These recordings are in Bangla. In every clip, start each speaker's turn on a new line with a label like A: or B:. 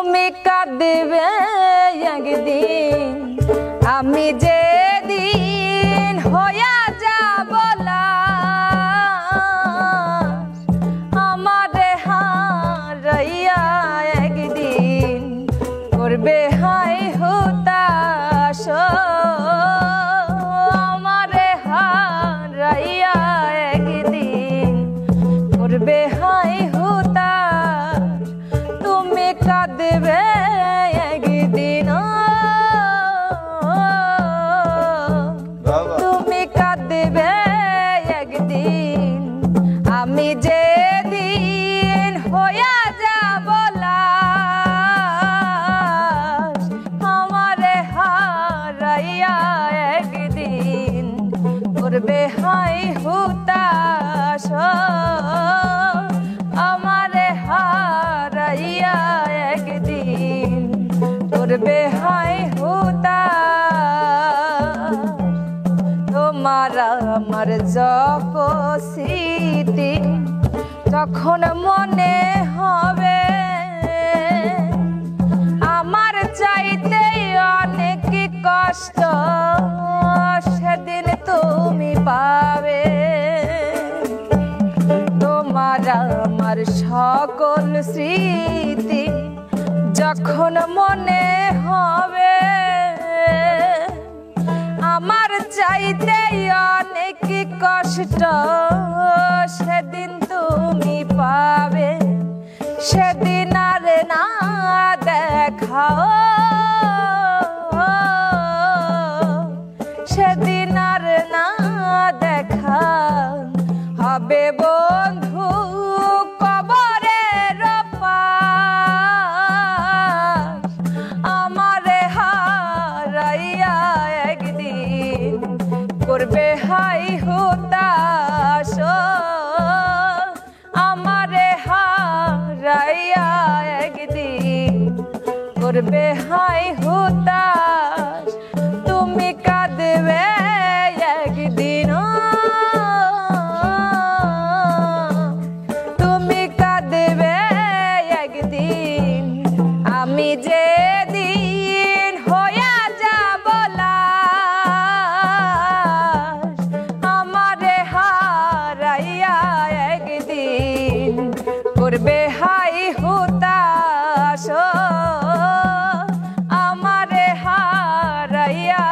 A: তুমি কাঁদবে একদিন আমি যেদিন হইয়া যাব লাশ আমারে হারাইয়া একদিন করবে হাই হুতাশ আমারে হারাইয়া একদিন করবে হাই হুতাশ তুমি কাঁদবে একদিন তুমি কাঁদবে একদিন আমি যেদিন হইয়া যাব লাশ আমারে হারাইয়া একদিন করবে হাই হুতাশ আমারে হারাইয়া একদিন করবে হাই হুতাশ তোমার আমার জপ স্মৃতি তখন মনে হবে আমার চাইতে অনেক কষ্ট সেদিন তুমি পাবে তোমার আমার সকল স্মৃতি যখন মনে হবে আমার চাইতে অনেক কষ্ট সেদিন তুমি পাবে সেদিন আর না দেখাও সেদিন আর না দেখা হবে বন্ধু কবরের পাশ আমারে হারাইয়া একদিন করবে হাই হুতাশ আমারে হারাইয়া একদিন করবে হাই হুতাশ তুমি কাঁদবে একদিন তুমি কাঁদবে একদিন আমি যেদিন হইয়া যাব লাশ আমারে হারাইয়া একদিন করবে হাই হুতাশ আমারে হারাইয়া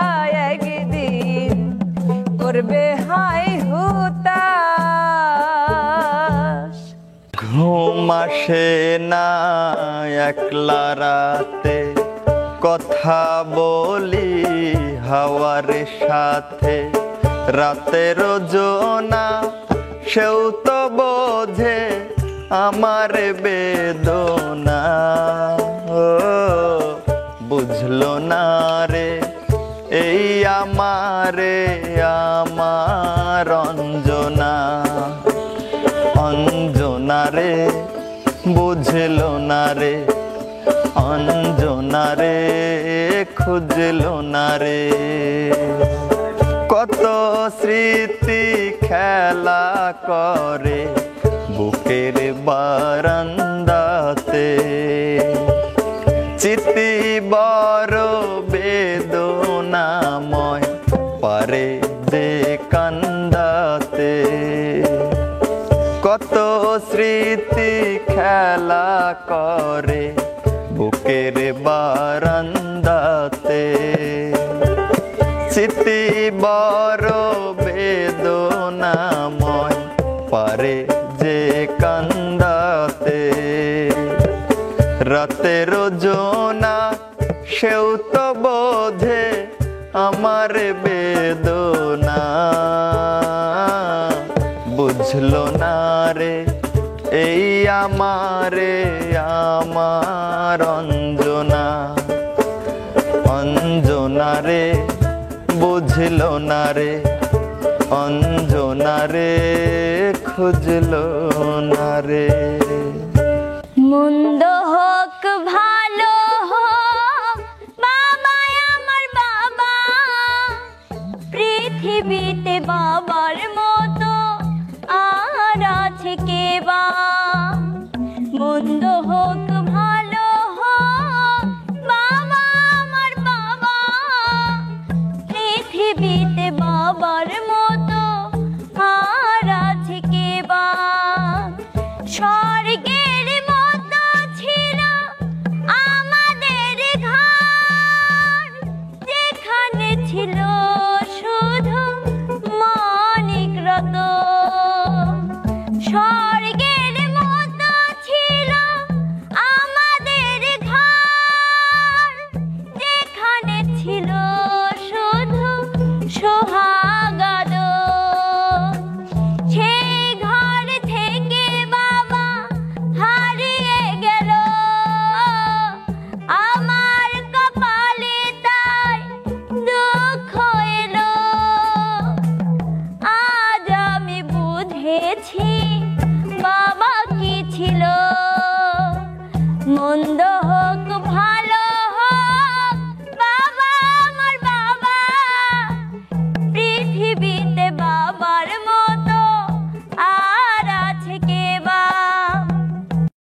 A: একদিন করবে হাই হুতাশ
B: ঘুম আসে না একলা রাতে কথা বলি হাওয়ার সাথে রাতের জোনা সেও তো বোঝে আমার বেদনা ও বুঝলো না রে এই আমারে আমার অঞ্জনা অঞ্জনা রে বুঝলো না রে অঞ্জনা রে খুঁজলো না রে কত স্মৃতি খেলা করে বুকের বারান্দাতে চিতি বড় বেদনাময় পারে দে কান্দাতে কত স্মৃতি খেলা করে বুকের বারান্দাতে চিতি বড় বেদনাময় পারে যে কান্দাতে রাতের জোনা সেও তো বোঝে আমার বেদনা বুঝলো না রে এই আমারে আমার অঞ্জনা অঞ্জনা রে বুঝলো না রে অঞ্জনা রে খুঁজলো না রে
A: মন্দ হোক